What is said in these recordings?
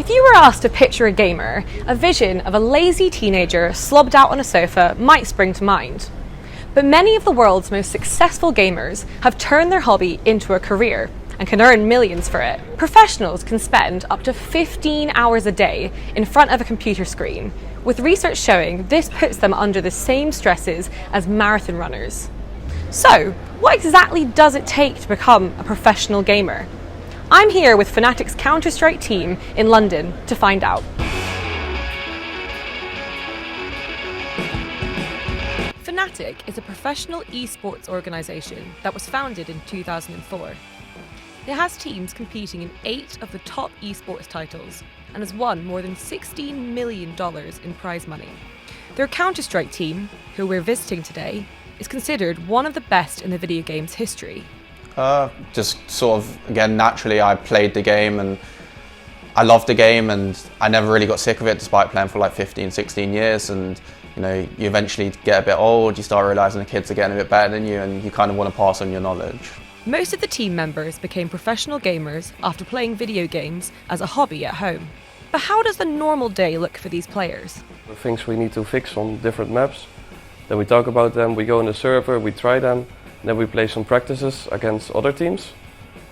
If you were asked to picture a gamer, a vision of a lazy teenager slobbed out on a sofa might spring to mind. But many of the world's most successful gamers have turned their hobby into a career and can earn millions for it. Professionals can spend up to 15 hours a day in front of a computer screen, with research showing this puts them under the same stresses as marathon runners. So, what exactly does it take to become a professional gamer? I'm here with Fnatic's Counter-Strike team in London to find out. Fnatic is a professional eSports organisation that was founded in 2004. It has teams competing in 8 of the top eSports titles and has won more than $16 million in prize money. Their Counter-Strike team, who we're visiting today, is considered one of the best in the video game's history. Just sort of, again, naturally I played the game and I loved the game and I never really got sick of it despite playing for like 15, 16 years, and you know, you eventually get a bit old, you start realising the kids are getting a bit better than you and you kind of want to pass on your knowledge. Most of the team members became professional gamers after playing video games as a hobby at home. But how does the normal day look for these players? Things we need to fix on different maps, then we talk about them, we go on the server, we try them. Then we play some practices against other teams,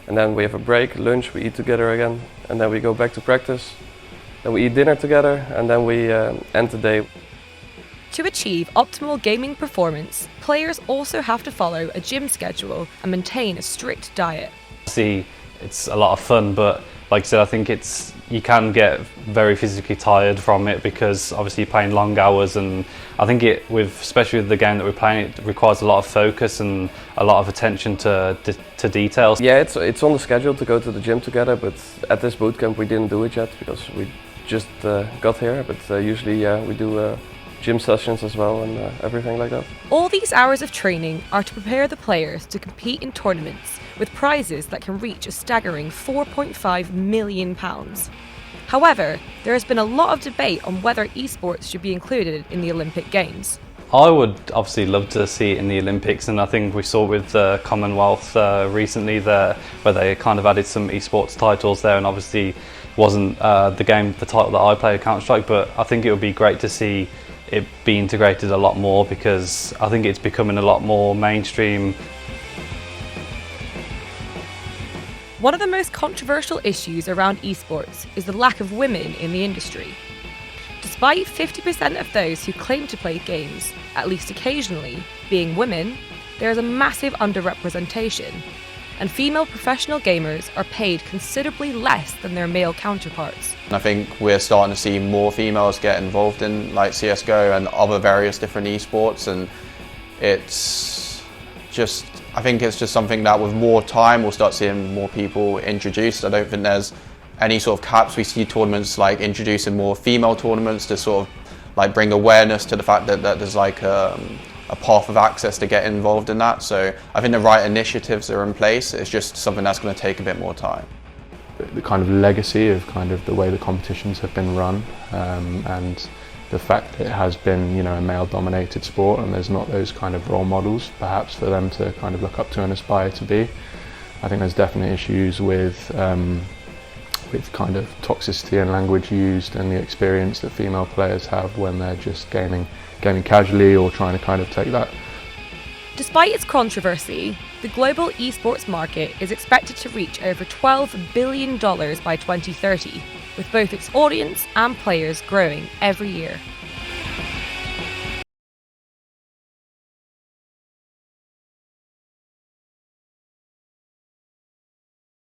and then we have a break, lunch, we eat together again, and then we go back to practice. Then we eat dinner together, and then we end the day. To achieve optimal gaming performance, players also have to follow a gym schedule and maintain a strict diet. See, it's a lot of fun, but like I said, I think you can get very physically tired from it because obviously you're playing long hours, and I think especially with the game that we're playing, it requires a lot of focus and a lot of attention to details. Yeah, it's on the schedule to go to the gym together, but at this bootcamp we didn't do it yet because we just got here, but usually we do gym sessions as well and everything like that. All these hours of training are to prepare the players to compete in tournaments with prizes that can reach a staggering £4.5 million. However, there has been a lot of debate on whether esports should be included in the Olympic Games. I would obviously love to see it in the Olympics, and I think we saw with the Commonwealth recently there, where they kind of added some esports titles there, and obviously wasn't the title that I played, Counter-Strike, but I think it would be great to see it be integrated a lot more because I think it's becoming a lot more mainstream. One of the most controversial issues around esports is the lack of women in the industry. Despite 50% of those who claim to play games, at least occasionally, being women, there is a massive underrepresentation, and female professional gamers are paid considerably less than their male counterparts. I think we're starting to see more females get involved in like CSGO and other various different esports, and I think it's just something that with more time we'll start seeing more people introduced. I don't think there's any sort of caps. We see tournaments like introducing more female tournaments to sort of like bring awareness to the fact that there's like a path of access to get involved in that. So I think the right initiatives are in place. It's just something that's going to take a bit more time. The kind of legacy of kind of the way the competitions have been run, and the fact that it has been, you know, a male-dominated sport, and there's not those kind of role models perhaps for them to kind of look up to and aspire to be. I think there's definitely issues with kind of toxicity and language used, and the experience that female players have when they're just gaming casually or trying to kind of take that. Despite its controversy, the global esports market is expected to reach over $12 billion by 2030, with both its audience and players growing every year.